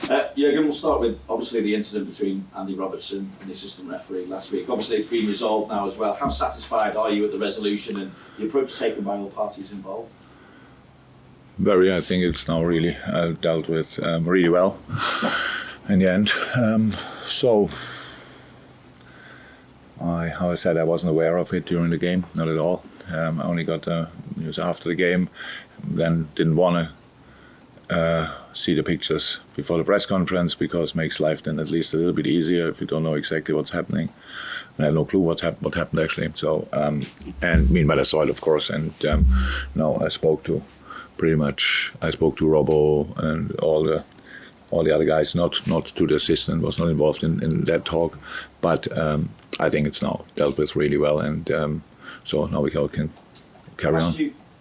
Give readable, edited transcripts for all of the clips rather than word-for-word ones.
Jurgen, we'll start with obviously the incident between Andy Robertson and the assistant referee last week. Obviously it's been resolved now as well. How satisfied are you with the resolution and the approach taken by all parties involved? Very. I think it's now really dealt with really well in the end. How I said, I wasn't aware of it during the game, not at all. I only got the news after the game, then didn't want to see the pictures before the press conference because it makes life then at least a little bit easier if you don't know exactly what's happening. And I have no clue what happened actually. So, and meanwhile I saw it, of course, and no, I spoke to Robbo and all the other guys, not to the assistant, was not involved in that talk, but I think it's now dealt with really well, and so now we can carry on.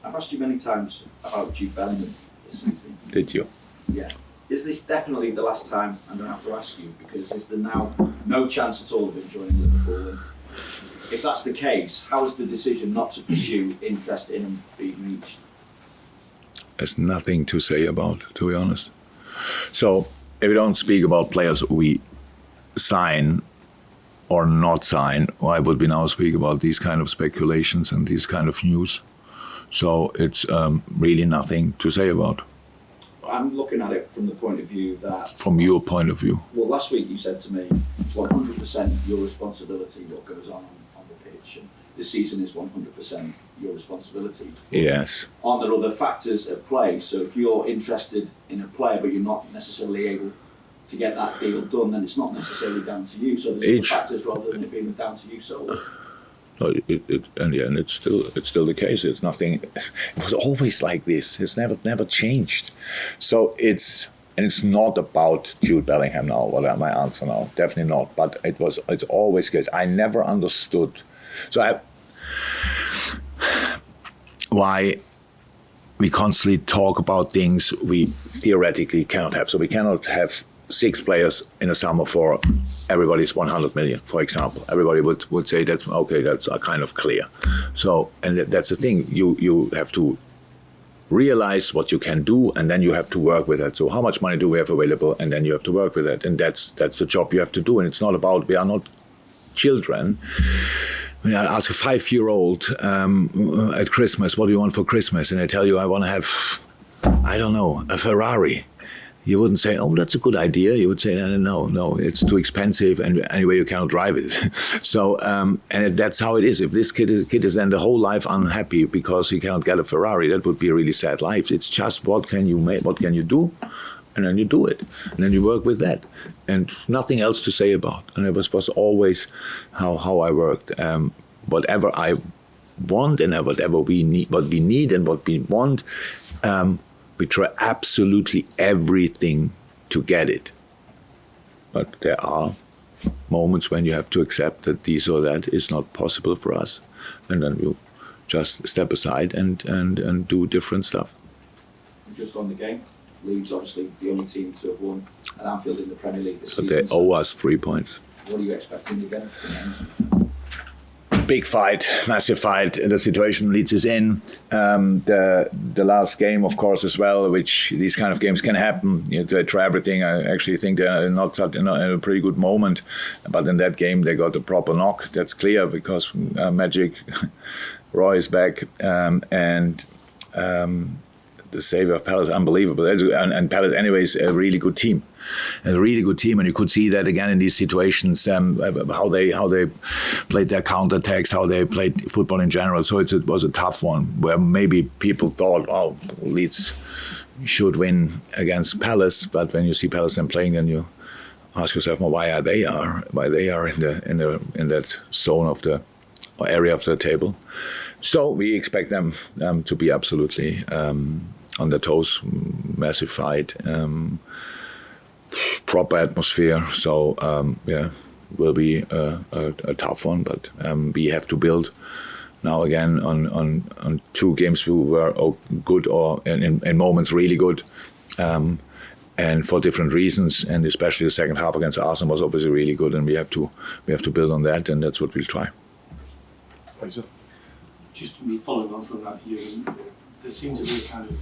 I've asked you many times about Jude Bellingham this season. Did you? Yeah. Is this definitely the last time I'm going to have to ask you, because is there now no chance at all of him joining Liverpool? And if that's the case, how is the decision not to pursue interest in him being reached? There's nothing to say about, to be honest. So if we don't speak about players we sign or not sign, why would we now speak about these kind of speculations and these kind of news? So it's really nothing to say about. I'm looking at it from the point of view that... From your point of view? Well, last week you said to me, 100% your responsibility what goes on the pitch, and this season is 100% your responsibility. Yes. Aren't there other factors at play? So if you're interested in a player but you're not necessarily able to get that deal done, then it's not necessarily down to you. So there's other factors rather than it being down to you solely. No, and it's still the case. It's nothing. It was always like this. It's never changed. So it's not about Jude Bellingham now. What my answer now? Definitely not. But it's always the case. I never understood. So why we constantly talk about things we theoretically cannot have. So we cannot have 6 players in a summer for everybody's 100 million, for example. Everybody would say that's okay, that's kind of clear. So, and that's the thing, you have to realize what you can do, and then you have to work with it. So how much money do we have available, and then you have to work with it, and that's the job you have to do. And it's not about, we are not children. When I ask a 5-year-old at Christmas, what do you want for Christmas? And I tell you, I want to have, I don't know, a Ferrari. You wouldn't say, oh, that's a good idea. You would say, no, it's too expensive, and anyway, you cannot drive it. So, and that's how it is. If this kid is then the whole life unhappy because he cannot get a Ferrari, that would be a really sad life. It's just what can you make, what can you do? And then you do it. And then you work with that. And nothing else to say about. And it was always how I worked. Whatever I want and whatever we need, what we need and what we want, we try absolutely everything to get it. But there are moments when you have to accept that this or that is not possible for us. And then you just step aside and do different stuff. Just on the game, Leeds obviously the only team to have won at Anfield in the Premier League this season. But they owe us 3 points. What are you expecting again? Big fight, massive fight. The situation Leeds is in. The last game, of course, as well, which these kind of games can happen. They try everything. I actually think they're not in a pretty good moment. But in that game, they got a proper knock. That's clear because Magic, Roy is back, and the saviour of Palace, unbelievable. And Palace, anyway, is a really good team. A really good team, and you could see that again in these situations, how they played their counterattacks, how they played football in general. So it was a tough one, where maybe people thought, oh, Leeds should win against Palace, but when you see Palace then playing, then you ask yourself, well, why they are in that zone of the or area of the table. So we expect them to be absolutely on their toes, massive fight. Proper atmosphere, so will be a tough one, but we have to build now again on 2 games who were good or in moments really good, and for different reasons, and especially the second half against Arsenal was obviously really good, and we have to build on that, and that's what we'll try. Just following on from that, there seemed to be kind of,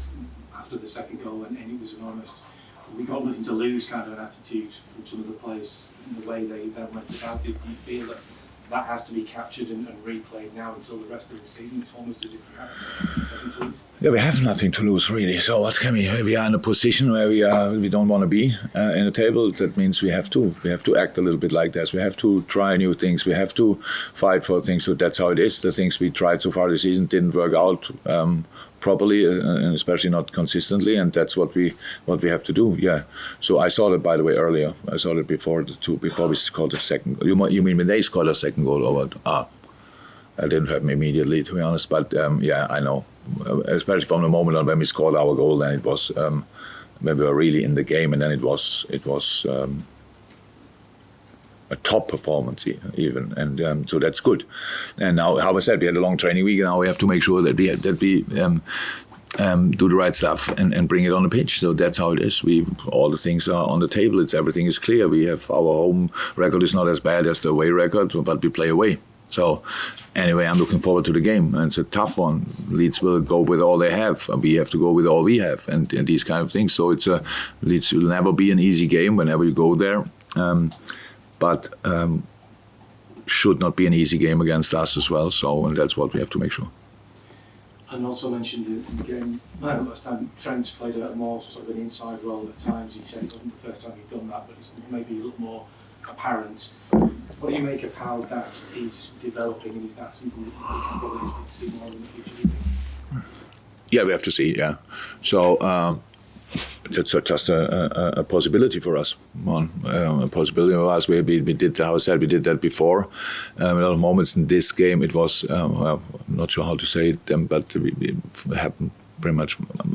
after the second goal, and it was an almost we got nothing to lose kind of an attitude from some of the players in the way they went about it. Do you feel that has to be captured and replayed now until the rest of the season? It's almost as if you have nothing to lose. Yeah, we have nothing to lose really. So what can we? We are in a position where we don't want to be in the table. That means we have to act a little bit like this. We have to try new things. We have to fight for things. So that's how it is. The things we tried so far this season didn't work out properly, and especially not consistently. And that's what we have to do. Yeah. So I saw that, by the way, earlier. I saw it before we scored the second. You mean when they scored a second goal or what? That didn't happen immediately, to be honest. But yeah, I know. Especially from the moment on when we scored our goal, then it was when we were really in the game, and then it was a top performance even, and so that's good. And now, how I said, we had a long training week, and now we have to make sure that we do the right stuff and bring it on the pitch. So that's how it is. All the things are on the table. Everything is clear. We have our home record is not as bad as the away record, but we play away. So anyway, I'm looking forward to the game, and it's a tough one. Leeds will go with all they have, and we have to go with all we have, and these kind of things. So Leeds will never be an easy game whenever you go there, but should not be an easy game against us as well. So, and that's what we have to make sure. And also mentioned in the game last time, Trent's played a more sort of an inside role at times. He said it wasn't the first time he'd done that, but it's maybe a little more apparent. What do you make of how that is developing, and is that something that you can probably expect to see more in the future, do you think? Yeah, we have to see, yeah. So that's just a possibility for us. A possibility for us. We did, how I said, we did that before. A lot of moments in this game, it was, well, I'm not sure how to say it, but it happened pretty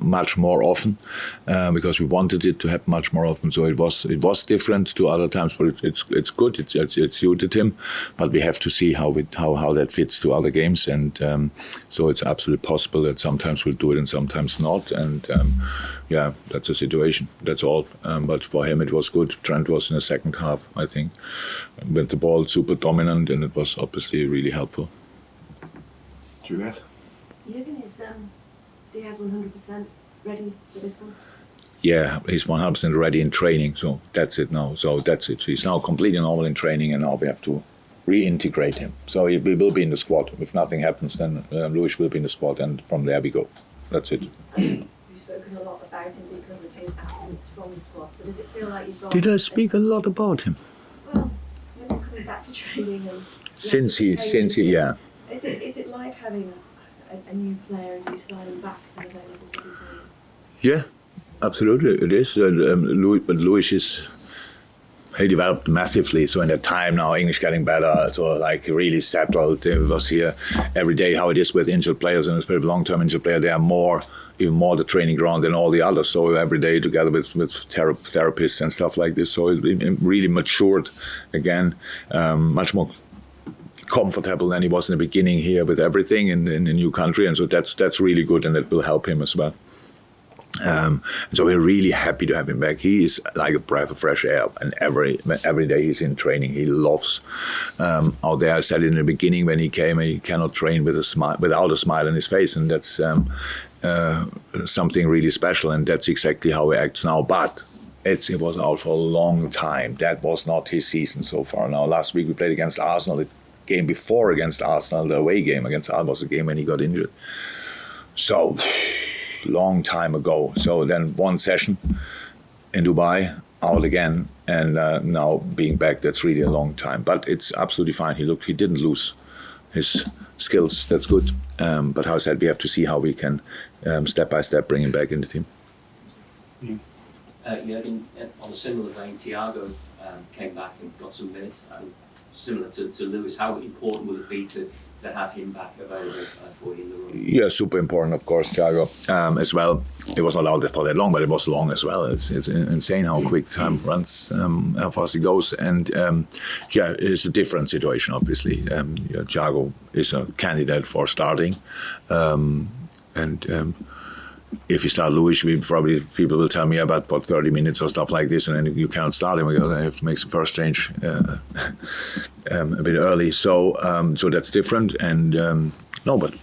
much more often because we wanted it to happen much more often. So it was different to other times, but it's good. It suited him, but we have to see how that fits to other games. And so it's absolutely possible that sometimes we'll do it and sometimes not. And yeah, that's a situation. That's all. But for him, it was good. Trent was in the second half, I think, with the ball super dominant, and it was obviously really helpful. Juliet? Jurgen, is Diaz 100% ready for this one? Yeah, he's 100% ready in training, so that's it now. So that's it. He's now completely normal in training, and now we have to reintegrate him. So he will be in the squad. If nothing happens, then Luis will be in the squad, and from there we go. That's it. You've spoken a lot about him because of his absence from the squad, but does it feel like you've got... Did I speak a lot about him? Well, when you're coming back to training and... Since he, yeah. Is it like having a new player, a new signing back and available for you? Yeah, absolutely, it is. But Luis he developed massively. So in that time now, English getting better, so like really settled. It was here every day how it is with injured players, and especially long-term injured players. They are even more the training ground than all the others. So every day together with therapists and stuff like this. So it really matured again, much more comfortable than he was in the beginning here with everything in a new country, and so that's really good, and that will help him as well. So we're really happy to have him back. He is like a breath of fresh air, and every day he's in training. He loves out there. I said in the beginning when he came, he cannot train with a smile, without a smile on his face, and that's something really special, and that's exactly how he acts now. But it was out for a long time. That was not his season so far. Now last week we played against Arsenal. Game before against Arsenal, the away game against Arsenal was the game when he got injured. So, long time ago. So then one session in Dubai, out again, and now being back, that's really a long time. But it's absolutely fine. He didn't lose his skills. That's good. But how I said, we have to see how we can step by step bring him back in the team. Jurgen, on a similar vein, Thiago came back and got some minutes. Similar to Lewis, how important will it be to have him back available for you in the room? Yeah, super important, of course, Thiago, as well. It was not allowed for that long, but it was long as well. It's insane how quick time runs, how fast it goes. And yeah, it's a different situation, obviously. Thiago is a candidate for starting. If you start Luis, people will tell me about 30 minutes or stuff like this, and then you cannot start him because I have to make the first change a bit early. So that's different. And no, but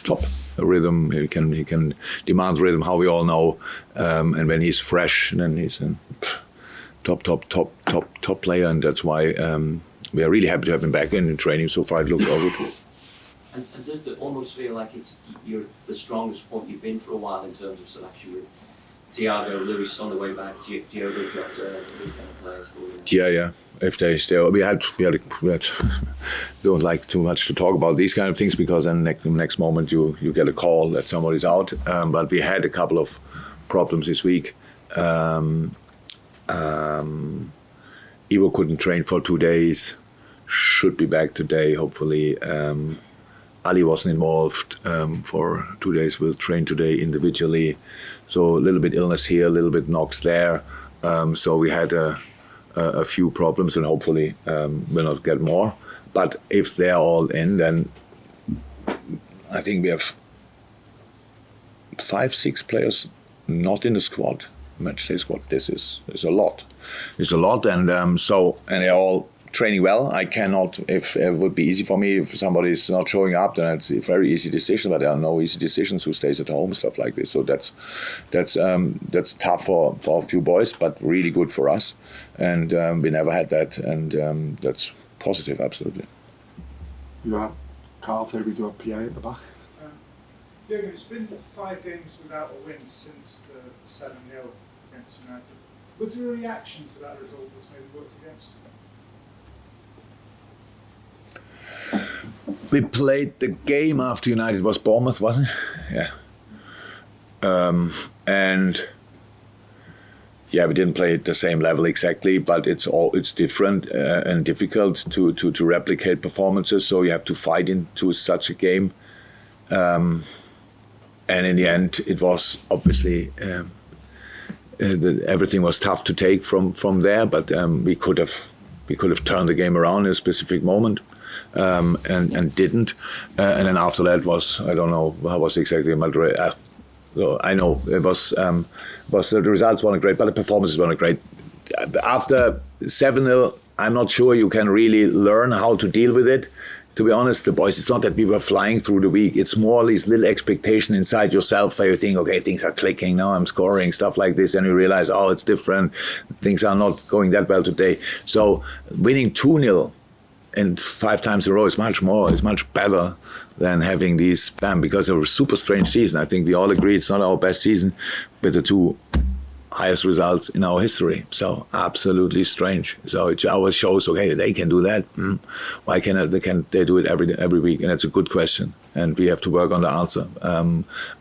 top. rhythm. He can demand rhythm, how we all know. And when he's fresh, then he's a top player, and that's why we are really happy to have him back in training. So far, it looks all good. And does it almost feel like you're the strongest point you've been for a while in terms of selection with Thiago, Lewis on the way back? Diogo got these kind of players for you? Yeah. If they stay, we had don't like too much to talk about these kind of things, because then next moment you get a call that somebody's out. But we had a couple of problems this week. Ivo couldn't train for 2 days. Should be back today, hopefully. Ali wasn't involved for 2 days. We'll train today individually. So a little bit illness here, a little bit knocks there. So we had a few problems, and hopefully we'll not get more. But if they're all in, then I think we have 5-6 players not in the squad, matchday squad. This is a lot. It's a lot, and they're all training well. I cannot, if it would be easy for me, if somebody is not showing up, then it's a very easy decision, but there are no easy decisions, who stays at home, stuff like this. So that's tough for a few boys, but really good for us. And we never had that, and that's positive, absolutely. You have Carl Toby to a PA at the back. Jurgen, it's been 5 games without a win since the 7-0 against United. Was there a reaction to that result that's maybe worked against you? We played the game after United was Bournemouth, wasn't it? Yeah. And yeah, we didn't play at the same level exactly, but it's different and difficult to replicate performances. So you have to fight into such a game. And in the end, it was obviously everything was tough to take from there. But we could have turned the game around in a specific moment. And didn't, and then after that was, I don't know how was exactly Madrid. So I know it was the results weren't great, but the performances weren't great. After 7-0, I'm not sure you can really learn how to deal with it. To be honest, the boys, it's not that we were flying through the week. It's more these little expectation inside yourself that you think, okay, things are clicking now, I'm scoring, stuff like this, and you realize, oh, it's different. Things are not going that well today. So winning 2-0 and 5 times in a row is much better than having these because it was a super strange season. I think we all agree it's not our best season, but the 2 highest results in our history. So absolutely strange. So it always shows, okay, they can do that. Why can't they do it every week? And it's a good question, and we have to work on the answer.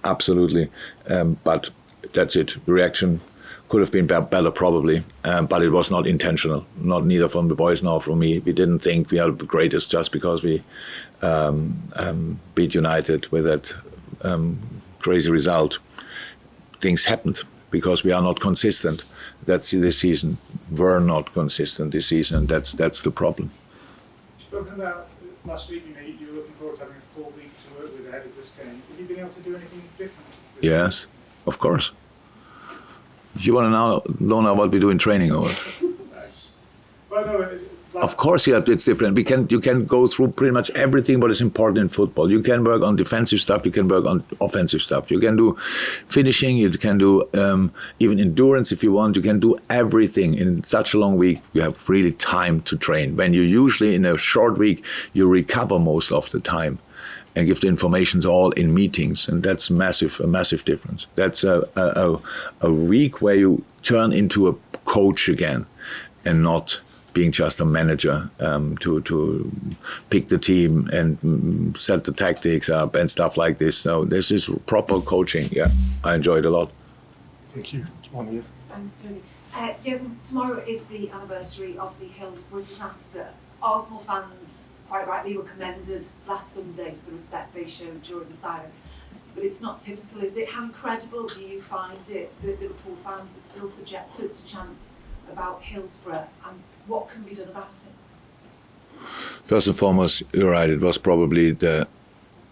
Absolutely, but that's it. The reaction could have been better probably, but it was not intentional. Neither from the boys nor from me. We didn't think we are the greatest just because we beat United with that crazy result. Things happened because we are not consistent. That's this season. We're not consistent this season, and that's the problem. Spoken about last week, you were looking forward to having a full week to work with ahead of this game. Have you been able to do anything different? Yes, of course. You want to know what we do in training, or? Well, no, Of course, yeah, it's different. You can go through pretty much everything what is important in football. You can work on defensive stuff. You can work on offensive stuff. You can do finishing. You can do even endurance if you want. You can do everything in such a long week. You have really time to train. When you usually in a short week, you recover most of the time and give the information all in meetings, and that's a massive difference. That's a week where you turn into a coach again, and not being just a manager to pick the team and set the tactics up and stuff like this. So this is proper coaching. Yeah, I enjoy it a lot. Thank you. One of you. Thanks, Tony. Jurgen, tomorrow is the anniversary of the Hillsborough disaster. Arsenal fans, quite rightly, were commended last Sunday for the respect they showed during the silence. But it's not typical, is it? How incredible do you find it that Liverpool fans are still subjected to chants about Hillsborough, and what can be done about it? First and foremost, you're right. It was probably the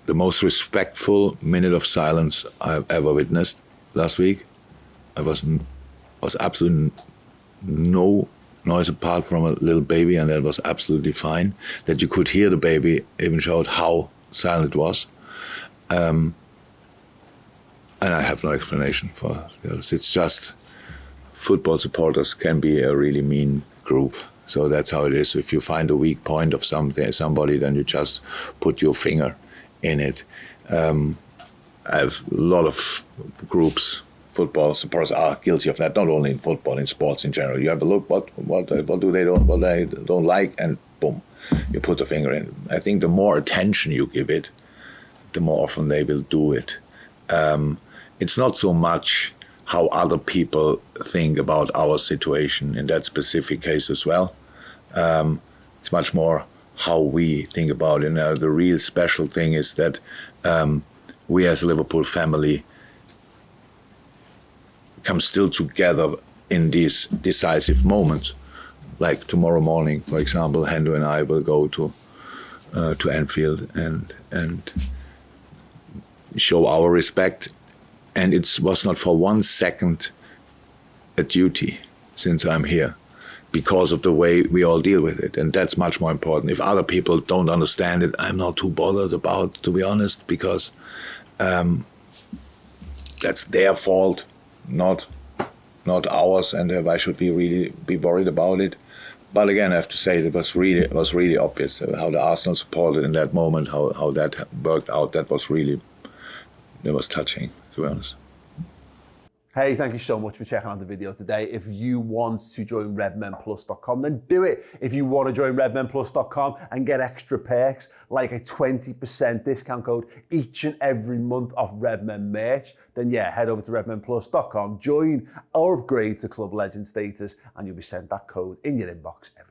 most respectful minute of silence I've ever witnessed last week. I was absolutely no noise apart from a little baby, and that was absolutely fine. That you could hear the baby even showed how silent it was. And I have no explanation for this. It's just football supporters can be a really mean group. So that's how it is. If you find a weak point of somebody, then you just put your finger in it. I have a lot of groups, football supporters are guilty of that. Not only in football, in sports in general. You have a look what they don't like, and boom, you put the finger in. I think the more attention you give it, the more often they will do it. It's not so much how other people think about our situation in that specific case as well. It's much more how we think about it. Now, the real special thing is that we as a Liverpool family come still together in these decisive moments. Like tomorrow morning, for example, Hendo and I will go to Anfield and show our respect. And it was not for 1 second a duty since I'm here, because of the way we all deal with it. And that's much more important. If other people don't understand it, I'm not too bothered about, to be honest, because that's their fault, not ours, and why should we really be worried about it? But again, I have to say it was really obvious how the Arsenal supported in that moment, how that worked out. That was touching, to be honest. Hey, thank you so much for checking out the video today. If you want to join redmenplus.com, then do it. If you want to join redmenplus.com and get extra perks like a 20% discount code each and every month of Redmen merch, then yeah, head over to redmenplus.com, join or upgrade to Club Legend status, and you'll be sent that code in your inbox every